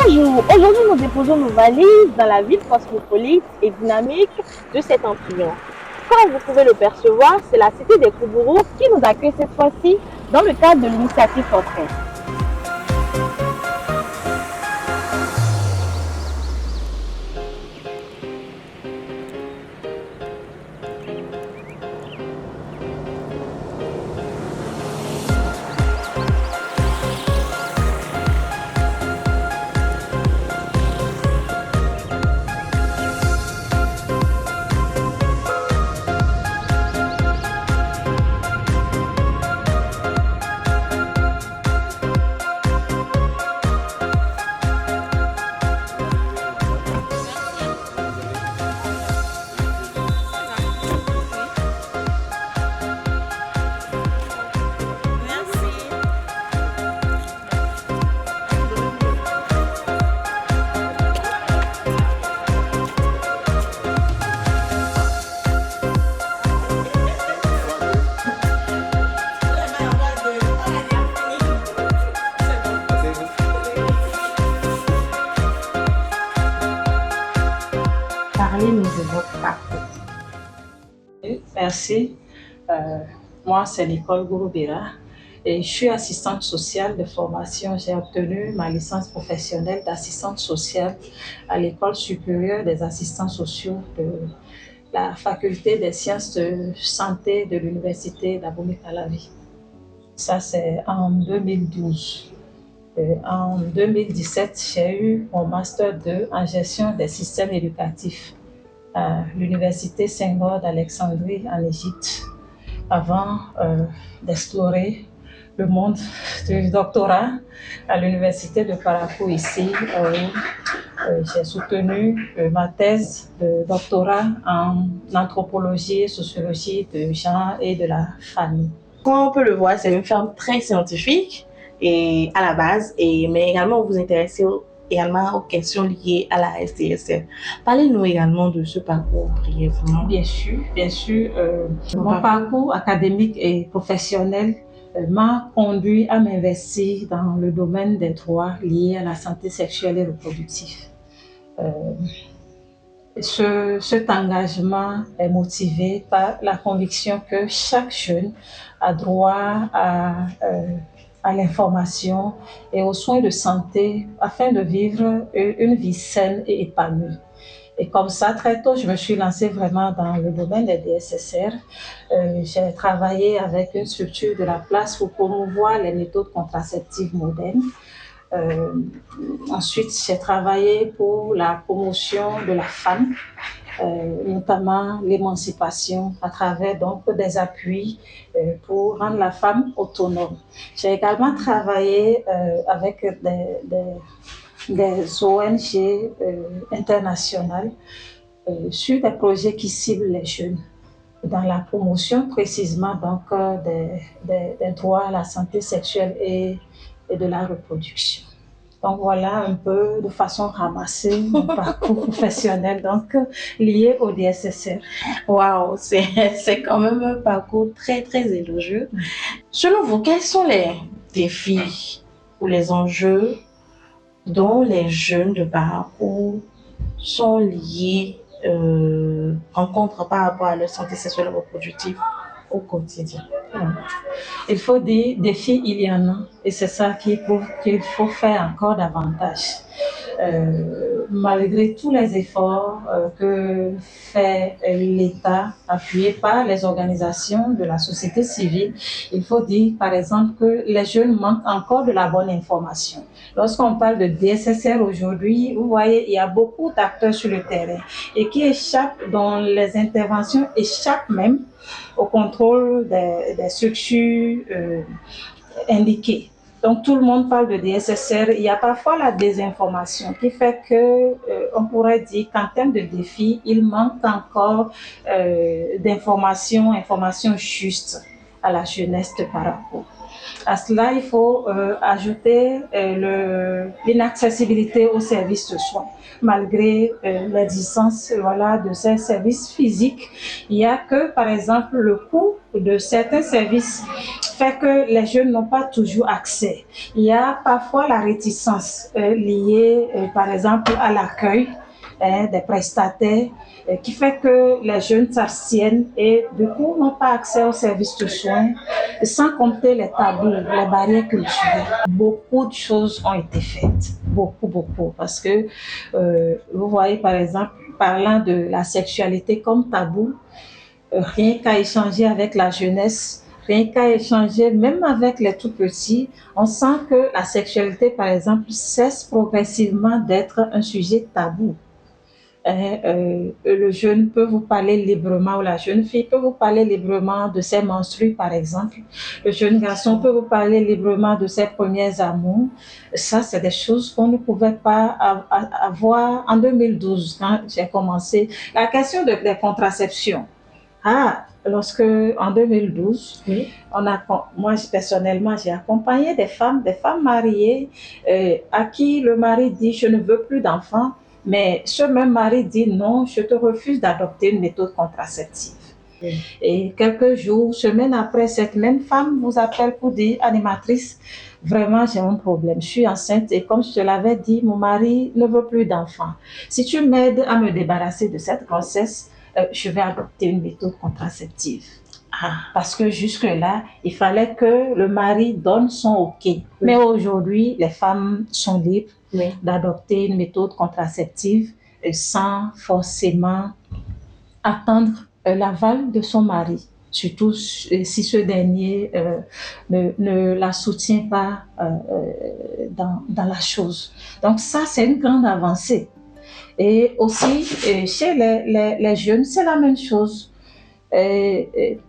Bonjour, aujourd'hui nous déposons nos valises dans la ville cosmopolite et dynamique de Septentrion. Comme vous pouvez le percevoir, c'est la cité des Koubourous qui nous accueille cette fois-ci dans le cadre de l'initiative Portrait. Parlez-nous de votre parcours. Merci. Moi, c'est Nicole Gouroubira et je suis assistante sociale de formation. J'ai obtenu ma licence professionnelle d'assistante sociale à l'École supérieure des assistants sociaux de la faculté des sciences de santé de l'Université d'Abomey-Calavi. Ça, c'est en 2012. En 2017, j'ai eu mon master 2 en gestion des systèmes éducatifs à l'Université Senghor d'Alexandrie en Égypte, avant d'explorer le monde du doctorat à l'Université de Parakou ici. J'ai soutenu ma thèse de doctorat en anthropologie et sociologie de genre et de la famille. Comme on peut le voir, c'est une femme très scientifique et à la base, mais également vous vous intéressez également aux questions liées à la STSR. Parlez-nous également de ce parcours brièvement. Bien sûr. Mon parcours académique et professionnel m'a conduit à m'investir dans le domaine des droits liés à la santé sexuelle et reproductive. Cet engagement est motivé par la conviction que chaque jeune a droit à l'information et aux soins de santé afin de vivre une vie saine et épanouie. Et comme ça, très tôt, je me suis lancée vraiment dans le domaine des DSSR. J'ai travaillé avec une structure de la place pour promouvoir les méthodes contraceptives modernes. Ensuite, j'ai travaillé pour la promotion de la femme, notamment l'émancipation à travers donc des appuis pour rendre la femme autonome. J'ai également travaillé avec des ONG internationales sur des projets qui ciblent les jeunes dans la promotion précisément donc des droits à la santé sexuelle et de la reproduction. Donc voilà un peu de façon ramassée mon parcours professionnel donc lié au DSSR. Waouh, c'est quand même un parcours très élogieux. Selon vous, quels sont les défis ou les enjeux dont les jeunes de parcours sont liés, rencontrent par rapport à leur santé sexuelle et reproductive au quotidien? Il faut dire, défis, il y en a. Et c'est ça qui prouve qu'il faut faire encore davantage. Malgré tous les efforts que fait l'État, appuyé par les organisations de la société civile, il faut dire, par exemple, que les jeunes manquent encore de la bonne information. Lorsqu'on parle de DSSR aujourd'hui, vous voyez, il y a beaucoup d'acteurs sur le terrain et qui échappent, dont les interventions échappent même au contrôle des structures indiquées. Donc tout le monde parle de DSSR. Il y a parfois la désinformation qui fait que on pourrait dire qu'en termes de défis, il manque encore d'informations justes à la jeunesse de par rapport. À cela, il faut ajouter l'inaccessibilité aux services de soins. Malgré l'existence voilà, de ces services physiques, il y a que, par exemple, le coût de certains services fait que les jeunes n'ont pas toujours accès. Il y a parfois la réticence liée, par exemple, à l'accueil des prestataires qui fait que les jeunes s'abstiennent et du coup n'ont pas accès aux services de soins, sans compter les tabous, les barrières culturelles. Beaucoup de choses ont été faites, beaucoup, parce que vous voyez par exemple, parlant de la sexualité comme tabou, rien qu'à échanger avec la jeunesse, rien qu'à échanger même avec les tout petits, on sent que la sexualité par exemple cesse progressivement d'être un sujet tabou. Le jeune peut vous parler librement ou la jeune fille peut vous parler librement de ses menstrues par exemple. Le jeune garçon peut vous parler librement de ses premiers amours. Ça, c'est des choses qu'on ne pouvait pas avoir en 2012 quand j'ai commencé. La question des contraceptions. Lorsque en 2012, oui, moi personnellement, j'ai accompagné des femmes mariées à qui le mari dit je ne veux plus d'enfants. Mais ce même mari dit non, je te refuse d'adopter une méthode contraceptive. Oui. Et quelques jours, semaines après, cette même femme vous appelle pour dire animatrice, vraiment j'ai un problème, je suis enceinte et comme je te l'avais dit, mon mari ne veut plus d'enfants. Si tu m'aides à me débarrasser de cette grossesse, je vais adopter une méthode contraceptive. Parce que jusque-là, il fallait que le mari donne son OK. Oui. Mais aujourd'hui, les femmes sont libres d'adopter une méthode contraceptive sans forcément attendre l'aval de son mari. Surtout si ce dernier ne la soutient pas dans la chose. Donc ça, c'est une grande avancée. Et aussi, chez les jeunes, c'est la même chose.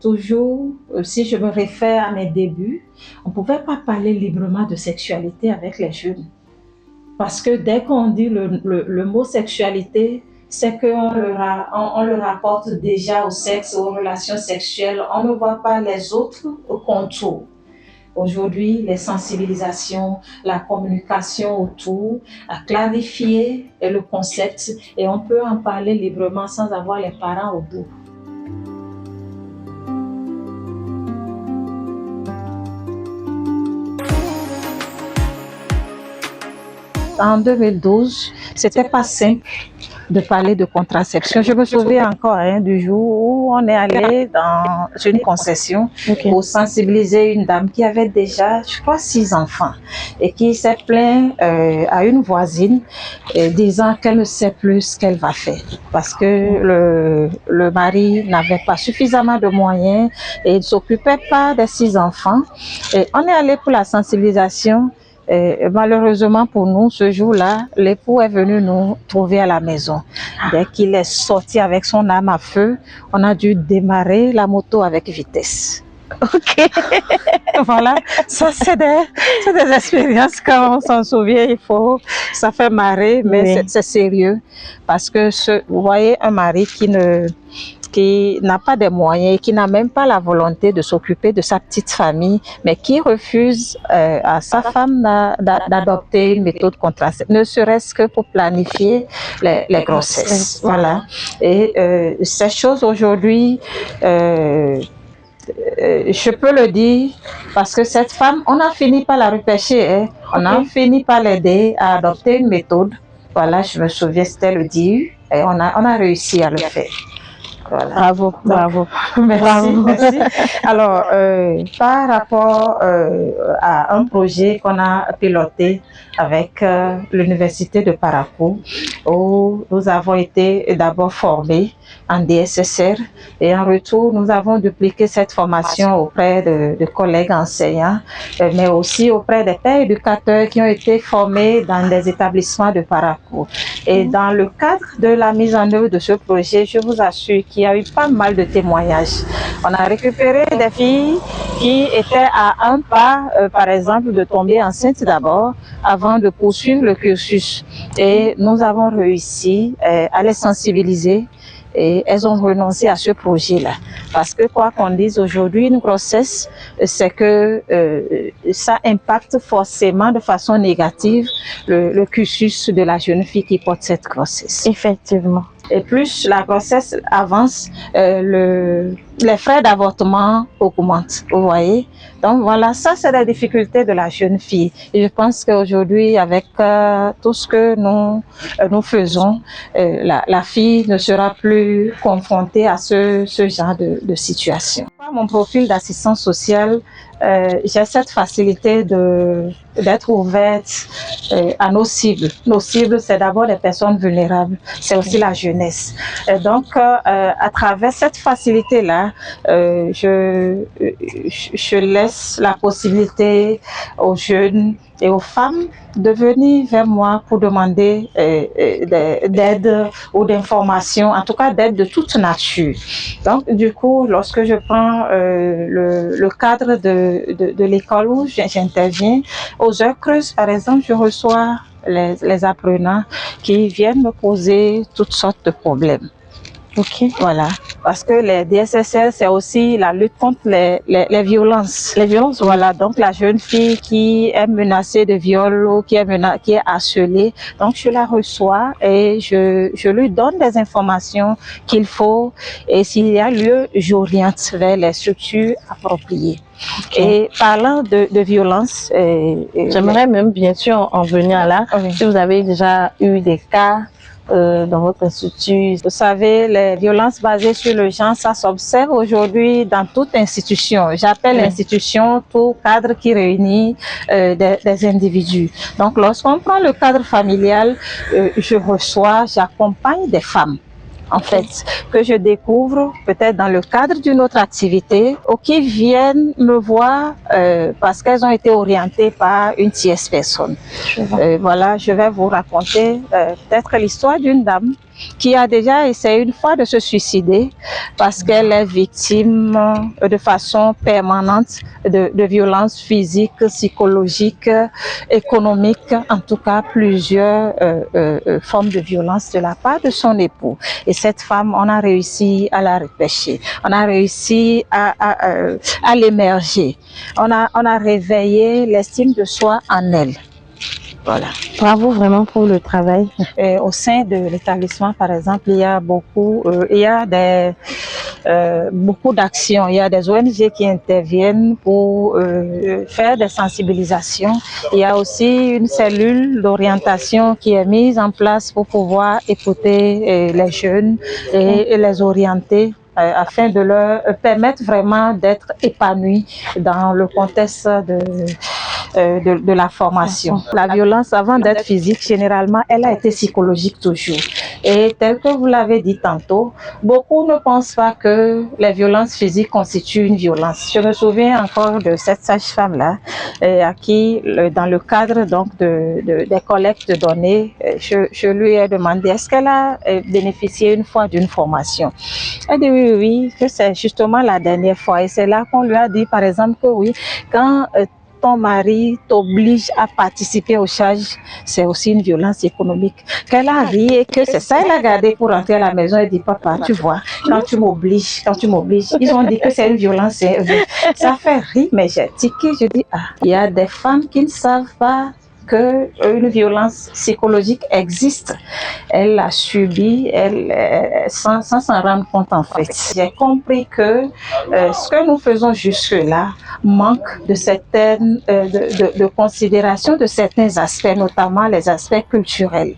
Toujours, si je me réfère à mes débuts, on ne pouvait pas parler librement de sexualité avec les jeunes. Parce que dès qu'on dit le mot sexualité, c'est qu'on le rapporte déjà au sexe, aux relations sexuelles. On ne voit pas les autres contours. Aujourd'hui, les sensibilisations, la communication autour a clarifié le concept et on peut en parler librement sans avoir les parents au bout. En 2012, c'était pas simple de parler de contraception. Je me souviens encore du jour où on est allé dans une concession pour sensibiliser une dame qui avait déjà, je crois, 6 enfants et qui s'est plaint à une voisine disant qu'elle ne sait plus ce qu'elle va faire parce que le mari n'avait pas suffisamment de moyens et il ne s'occupait pas des 6 enfants. Et on est allé pour la sensibilisation. Et malheureusement pour nous, ce jour-là, l'époux est venu nous trouver à la maison. Dès qu'il est sorti avec son arme à feu, on a dû démarrer la moto avec vitesse. Ok. Voilà, ça c'est des expériences quand on s'en souvient, ça fait marrer, mais c'est sérieux. Parce que vous voyez un mari qui n'a pas de moyens, qui n'a même pas la volonté de s'occuper de sa petite famille, mais qui refuse à sa femme d'adopter une méthode contraceptive, ne serait-ce que pour planifier les grossesses. Voilà. Et ces choses aujourd'hui, je peux le dire parce que cette femme, on a fini par la repêcher, on a fini par l'aider à adopter une méthode. Voilà, je me souviens, c'était le DIU et on a réussi à le faire. Voilà. Bravo, bravo. Merci. Alors, par rapport à un projet qu'on a piloté avec l'université de Parakou, où nous avons été d'abord formés en DSSR et en retour, nous avons dupliqué cette formation auprès de collègues enseignants, mais aussi auprès des pères éducateurs qui ont été formés dans des établissements de Parakou. Et dans le cadre de la mise en œuvre de ce projet, je vous assure qu'il y a eu pas mal de témoignages. On a récupéré des filles qui étaient à un pas, par exemple, de tomber enceinte d'abord, avant de poursuivre le cursus. Et nous avons réussi à les sensibiliser et elles ont renoncé à ce projet-là. Parce que quoi qu'on dise aujourd'hui, une grossesse, c'est que ça impacte forcément de façon négative le cursus de la jeune fille qui porte cette grossesse. Effectivement. Et plus la grossesse avance, les frais d'avortement augmentent, vous voyez. Donc voilà, ça c'est la difficulté de la jeune fille. Et je pense qu'aujourd'hui, avec tout ce que nous faisons, la fille ne sera plus confrontée à ce genre de situation. Mon profil d'assistance sociale, j'ai cette facilité d'être ouverte à nos cibles. Nos cibles, c'est d'abord les personnes vulnérables, c'est aussi la jeunesse. Et donc, à travers cette facilité-là, je laisse la possibilité aux jeunes et aux femmes de venir vers moi pour demander d'aide ou d'informations, en tout cas d'aide de toute nature. Donc, du coup, lorsque je prends le cadre de l'école où j'interviens, aux heures creuses, par exemple, je reçois les apprenants qui viennent me poser toutes sortes de problèmes. Ok. Voilà, parce que les DSSL, c'est aussi la lutte contre les violences. Les violences, voilà. Donc la jeune fille qui est menacée de viol ou qui est harcelée, donc je la reçois et je lui donne des informations qu'il faut, et s'il y a lieu, j'oriente vers les structures appropriées. Okay. Et parlant de violence, j'aimerais même bien sûr en venir là. Oui. Si vous avez déjà eu des cas dans votre institut. Vous savez, les violences basées sur le genre, ça s'observe aujourd'hui dans toute institution. J'appelle institution tout cadre qui réunit des individus. Donc, lorsqu'on prend le cadre familial, je reçois, j'accompagne des femmes, en fait, que je découvre peut-être dans le cadre d'une autre activité, ou qui viennent me voir parce qu'elles ont été orientées par une tierce personne. Voilà, je vais vous raconter peut-être l'histoire d'une dame qui a déjà essayé une fois de se suicider parce qu'elle est victime de façon permanente de violences physiques, psychologiques, économiques, en tout cas plusieurs formes de violence de la part de son époux. Et cette femme, on a réussi à la repêcher, on a réussi à l'émerger, on a réveillé l'estime de soi en elle. Voilà. Bravo vraiment pour le travail. Et au sein de l'établissement, par exemple, il y a beaucoup d'actions. Il y a des ONG qui interviennent pour faire des sensibilisations. Il y a aussi une cellule d'orientation qui est mise en place pour pouvoir écouter les jeunes et les orienter afin de leur permettre vraiment d'être épanouis dans le contexte de la formation. La violence, avant d'être physique, généralement, elle a été psychologique toujours. Et tel que vous l'avez dit tantôt, beaucoup ne pensent pas que les violences physiques constituent une violence. Je me souviens encore de cette sage-femme-là, à qui, dans le cadre donc des collectes de données, je lui ai demandé est-ce qu'elle a bénéficié une fois d'une formation. Elle dit oui, que c'est justement la dernière fois. Et c'est là qu'on lui a dit, par exemple, que oui, quand ton mari t'oblige à participer aux charges, c'est aussi une violence économique. Qu'elle a ri et que c'est ça, elle a gardé pour rentrer à la maison. Elle dit, papa, tu vois, quand tu m'obliges, ils ont dit que c'est une violence. Ça fait rire, mais j'ai tiqué, je dis, ah, il y a des femmes qui ne savent pas qu'une violence psychologique existe. Elle l'a subie, sans s'en rendre compte en fait. J'ai compris que ce que nous faisons jusque-là manque de certaines de considération de certains aspects, notamment les aspects culturels.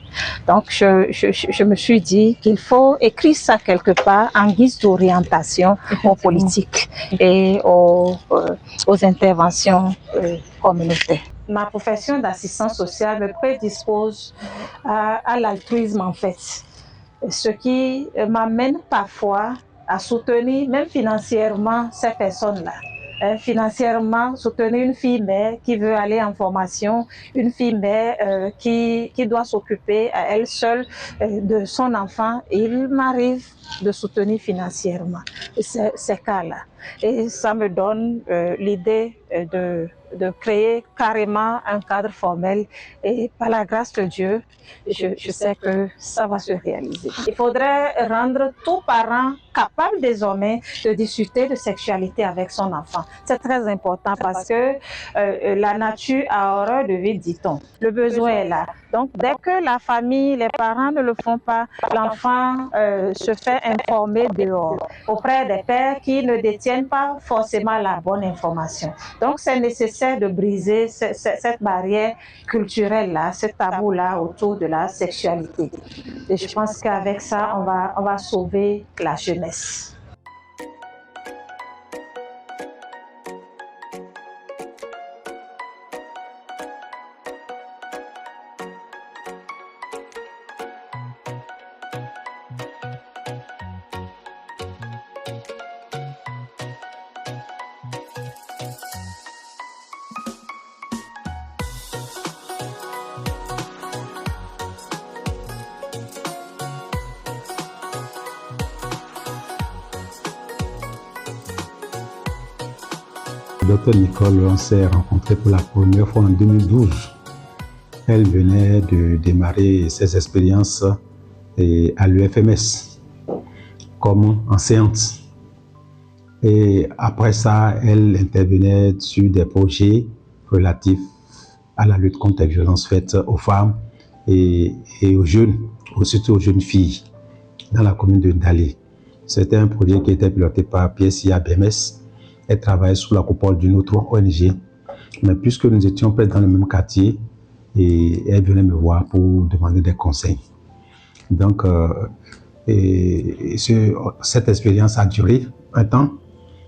Donc je me suis dit qu'il faut écrire ça quelque part en guise d'orientation aux politiques et aux interventions communautaires. Ma profession d'assistant social me prédispose à l'altruisme en fait, ce qui m'amène parfois à soutenir même financièrement ces personnes-là. Financièrement, soutenir une fille mère qui veut aller en formation, une fille mère qui doit s'occuper à elle seule de son enfant. Il m'arrive de soutenir financièrement ces cas-là. Et ça me donne l'idée de créer carrément un cadre formel. Et par la grâce de Dieu, je sais que ça va se réaliser. Il faudrait rendre tout parent capable désormais de discuter de sexualité avec son enfant. C'est très important parce que la nature a horreur de vide, dit-on. Le besoin est là. Donc, dès que la famille, les parents ne le font pas, l'enfant se fait informer dehors, auprès des pères qui ne détiennent pas forcément la bonne information. Donc, c'est nécessaire de briser cette barrière culturelle-là, ce tabou-là autour de la sexualité. Et je pense qu'avec ça, on va sauver la jeunesse. Dr Nicole, on s'est rencontrés pour la première fois en 2012. Elle venait de démarrer ses expériences à l'UFMS comme enseignante. Et après ça, elle intervenait sur des projets relatifs à la lutte contre les violences faites aux femmes et aux jeunes, surtout aux jeunes filles, dans la commune de Ndalé. C'était un projet qui était piloté par PSIA BMS. Elle travaillait sous la coupole d'une autre ONG. Mais puisque nous étions près dans le même quartier, et elle venait me voir pour demander des conseils. Donc, cette expérience a duré un temps.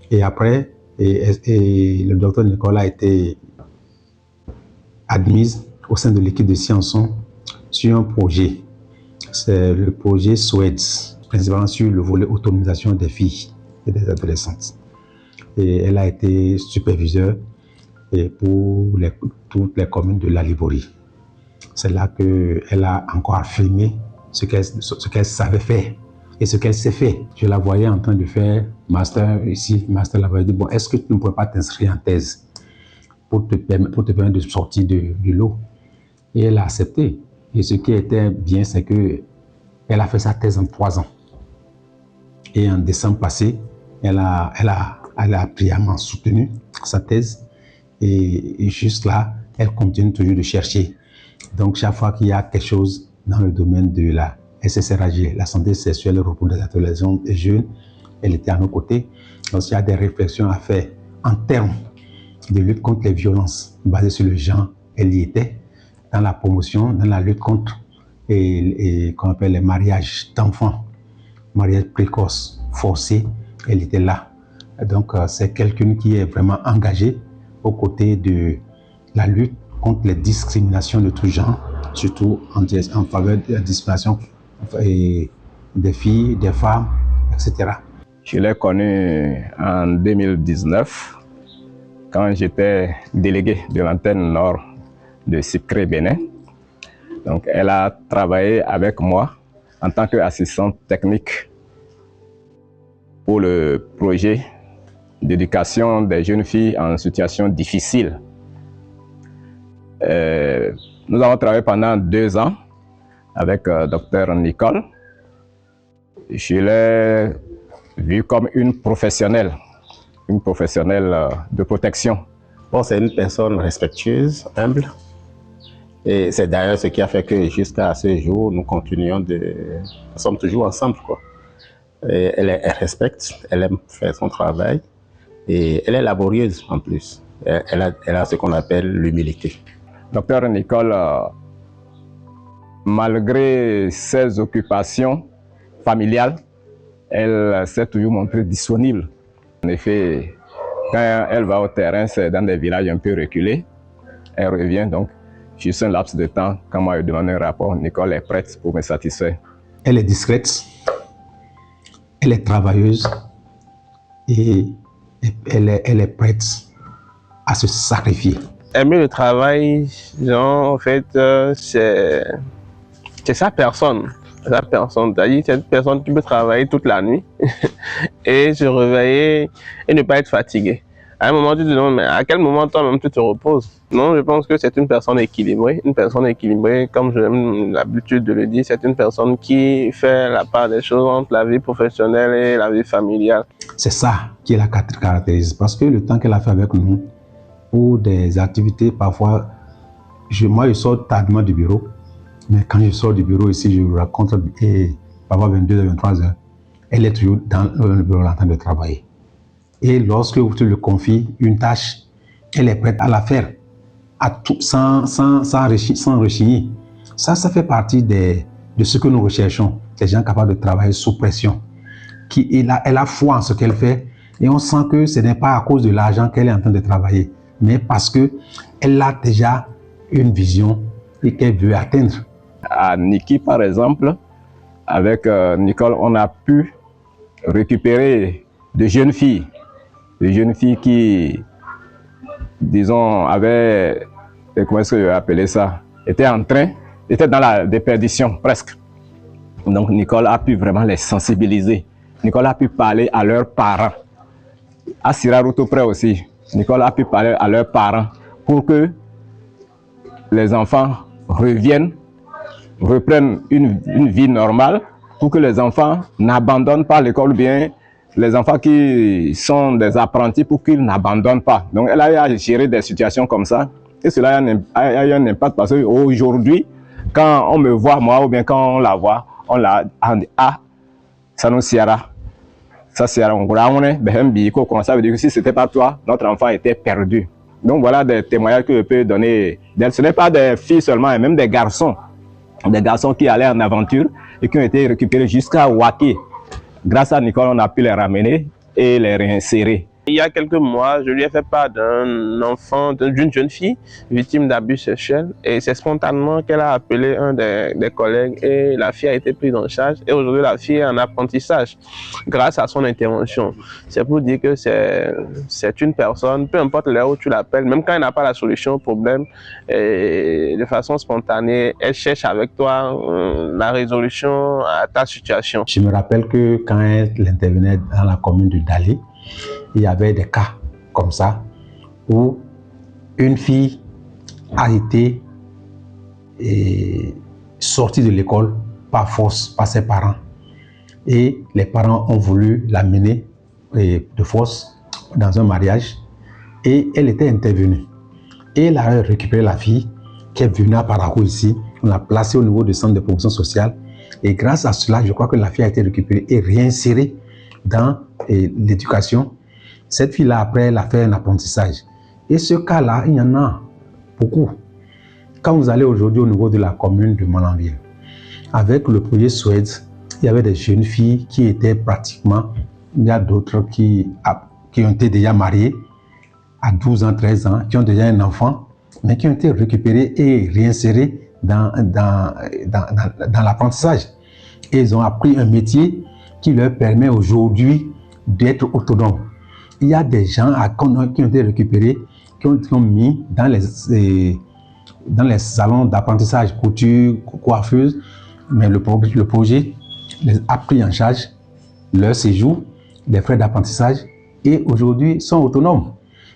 Et après, le docteur Nicole a été admise au sein de l'équipe de Sciençon sur un projet. C'est le projet SWEDS, principalement sur le volet autonomisation des filles et des adolescentes. Et elle a été superviseure pour toutes les communes de la Livorie. C'est là qu'elle a encore affirmé ce qu'elle savait faire et ce qu'elle sait faire. Je la voyais en train de faire master ici. Master l'avait dit, bon, est-ce que tu ne pourrais pas t'inscrire en thèse pour te permettre de sortir du lot? Et elle a accepté. Et ce qui était bien, c'est qu'elle a fait sa thèse en 3 ans. Et en décembre passé, elle a brillamment soutenu sa thèse. Et juste là, elle continue toujours de chercher. Donc, chaque fois qu'il y a quelque chose dans le domaine de la SSRAG, la santé sexuelle et reproductive des jeunes, elle était à nos côtés. Donc, il y a des réflexions à faire en termes de lutte contre les violences basées sur le genre, elle y était. Dans la promotion, dans la lutte contre qu'on appelle les mariages d'enfants, mariages précoces, forcés, elle était là. Donc, c'est quelqu'un qui est vraiment engagé aux côtés de la lutte contre les discriminations de tout genre, surtout en faveur de la discrimination des filles, des femmes, etc. Je l'ai connue en 2019, quand j'étais délégué de l'antenne nord de Sipcré Bénin. Donc, elle a travaillé avec moi en tant qu'assistante technique pour le projet d'éducation des jeunes filles en situation difficile. Nous avons travaillé pendant 2 ans avec Dr Nicole. Je l'ai vue comme une professionnelle de protection. Bon, c'est une personne respectueuse, humble. Et c'est d'ailleurs ce qui a fait que jusqu'à ce jour, nous sommes toujours ensemble, quoi. Et elle respecte, elle aime faire son travail et elle est laborieuse en plus. Elle a ce qu'on appelle l'humilité. Docteur Nicole, malgré ses occupations familiales, elle s'est toujours montrée disponible. En effet, quand elle va au terrain, c'est dans des villages un peu reculés. Elle revient donc, juste un laps de temps, quand moi je demande un rapport, Nicole est prête pour me satisfaire. Elle est discrète, elle est travailleuse et elle est prête à se sacrifier. Aimer le travail, genre, en fait, c'est sa personne. sa personne. C'est-à-dire cette personne qui peut travailler toute la nuit et se réveiller et ne pas être fatigué. À un moment, tu te demandes, mais à quel moment toi-même tu te reposes? Non, je pense que c'est une personne équilibrée. Une personne équilibrée, comme j'ai l'habitude de le dire, c'est une personne qui fait la part des choses entre la vie professionnelle et la vie familiale. C'est ça qui la caractérise. Parce que le temps qu'elle a fait avec nous, pour des activités, parfois, moi je sors tardivement du bureau. Mais quand je sors du bureau ici, je rencontre parfois 22h, 23h. Elle est toujours dans le bureau en train de travailler. Et lorsque tu lui confies une tâche, elle est prête à la faire sans rechigner. Ça fait partie de ce que nous recherchons. Des gens capables de travailler sous pression. Elle a foi en ce qu'elle fait. Et on sent que ce n'est pas à cause de l'argent qu'elle est en train de travailler, mais parce qu'elle a déjà une vision et qu'elle veut atteindre. À Niki, par exemple, avec Nicole, on a pu récupérer de jeunes filles qui, disons, avaient, comment est-ce que je vais appeler ça, étaient dans la déperdition, presque. Donc Nicole a pu vraiment les sensibiliser. Nicole a pu parler à leurs parents. À Siraruto près aussi, Nicole a pu parler à leurs parents pour que les enfants reprennent une vie normale, pour que les enfants n'abandonnent pas l'école, bien les enfants qui sont des apprentis, pour qu'ils n'abandonnent pas. Donc elle a eu à gérer des situations comme ça, et cela a eu un impact parce qu'aujourd'hui, quand on me voit moi, ou bien quand on la voit, on dit ah, ça nous siara. Ça siara, on ça veut dire que si c'était pas toi, notre enfant était perdu. Donc voilà des témoignages que je peux donner d'elle. Ce n'est pas des filles seulement, mais même des garçons qui allaient en aventure et qui ont été récupérés jusqu'à Waké. Grâce à Nicole, on a pu les ramener et les réinsérer. Il y a quelques mois, je lui ai fait part d'un enfant, d'une jeune fille victime d'abus sexuels, et c'est spontanément qu'elle a appelé un des collègues et la fille a été prise en charge, et aujourd'hui la fille est en apprentissage grâce à son intervention. C'est pour dire que c'est une personne, peu importe l'heure où tu l'appelles, même quand elle n'a pas la solution au problème, et de façon spontanée, elle cherche avec toi la résolution à ta situation. Je me rappelle que quand elle intervenait dans la commune de Dalé, il y avait des cas comme ça où une fille a été sortie de l'école par force par ses parents et les parents ont voulu l'amener de force dans un mariage et elle était intervenue et elle a récupéré la fille qui est venue à Parakou ici, on l'a placée au niveau du centre de promotion sociale et grâce à cela je crois que la fille a été récupérée et réinsérée dans l'éducation. Cette fille-là, après, elle a fait un apprentissage. Et ce cas-là, il y en a beaucoup. Quand vous allez aujourd'hui au niveau de la commune de Malanville, avec le projet Suède, il y avait des jeunes filles qui étaient pratiquement, il y a d'autres qui ont été déjà mariées à 12 ans, 13 ans, qui ont déjà un enfant, mais qui ont été récupérées et réinsérées dans l'apprentissage. Et ils ont appris un métier qui leur permet aujourd'hui d'être autonomes. Il y a des gens qui ont été récupérés, qui ont mis dans les salons d'apprentissage, couture, coiffeuse, mais le projet les a pris en charge leur séjour, les frais d'apprentissage et aujourd'hui sont autonomes.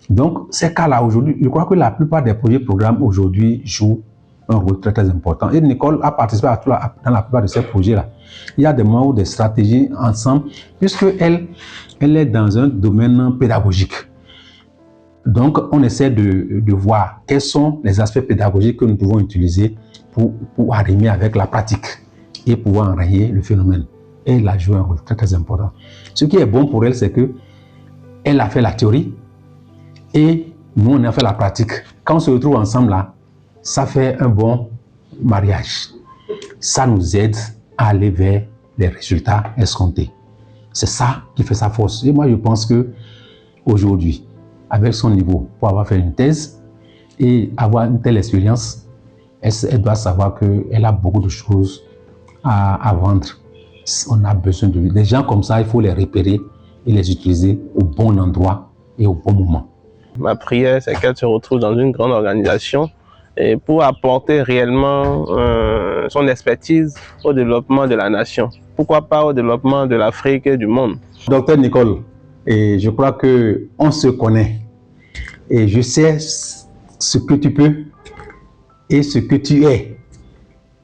Donc ces cas-là aujourd'hui, je crois que la plupart des projets programmes aujourd'hui jouent un rôle très très important. Et Nicole a participé dans la plupart de ces projets-là. Il y a des moments où des stratégies ensemble, puisqu'elle est dans un domaine pédagogique. Donc, on essaie de voir quels sont les aspects pédagogiques que nous pouvons utiliser pour arrimer avec la pratique et pouvoir enrayer le phénomène. Et elle a joué un rôle très très important. Ce qui est bon pour elle, c'est qu'elle a fait la théorie et nous, on a fait la pratique. Quand on se retrouve ensemble là, ça fait un bon mariage. Ça nous aide à aller vers les résultats escomptés. C'est ça qui fait sa force. Et moi, je pense que aujourd'hui, avec son niveau, pour avoir fait une thèse et avoir une telle expérience, elle doit savoir qu'elle a beaucoup de choses à vendre. On a besoin de lui. Des gens comme ça, il faut les repérer et les utiliser au bon endroit et au bon moment. Ma prière, c'est qu'elle se retrouve dans une grande organisation et pour apporter réellement son expertise au développement de la nation. Pourquoi pas au développement de l'Afrique et du monde. Docteur Nicole, et je crois qu'on se connaît et je sais ce que tu peux et ce que tu es.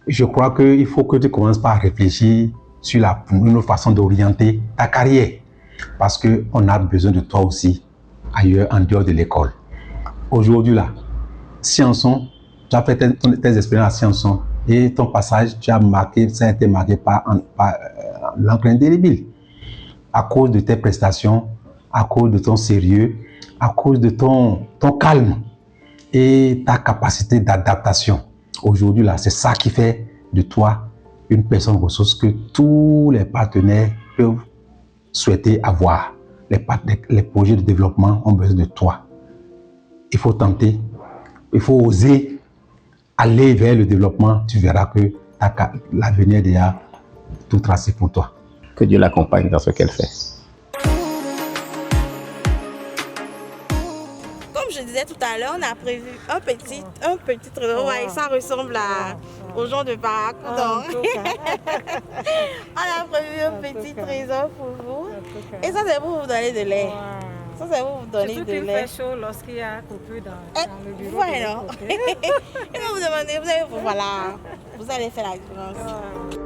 Je crois qu'il faut que tu commences par réfléchir sur une autre façon d'orienter ta carrière parce qu'on a besoin de toi aussi ailleurs, en dehors de l'école. Aujourd'hui là, Scienson, tu as fait tes expériences à Scienson et ton passage, ça a été marqué par l'encre indélébile. À cause de tes prestations, à cause de ton sérieux, à cause de ton calme et ta capacité d'adaptation. Aujourd'hui là, c'est ça qui fait de toi une personne ressource que tous les partenaires peuvent souhaiter avoir. Les projets de développement ont besoin de toi. Il faut tenter, il faut oser aller vers le développement. Tu verras que l'avenir est déjà tout tracé pour toi. Que Dieu l'accompagne dans ce qu'elle fait. Comme je disais tout à l'heure, on a prévu un petit trésor. Ça ressemble aux gens de Barracoudon. On a prévu un petit trésor pour vous. Et ça, c'est pour vous donner de lait. Ça, c'est pour vous donner de lait. Fait chaud lorsqu'il y a coupé dans le bureau. Voilà. Et vous demandez, voilà, vous allez faire la différence.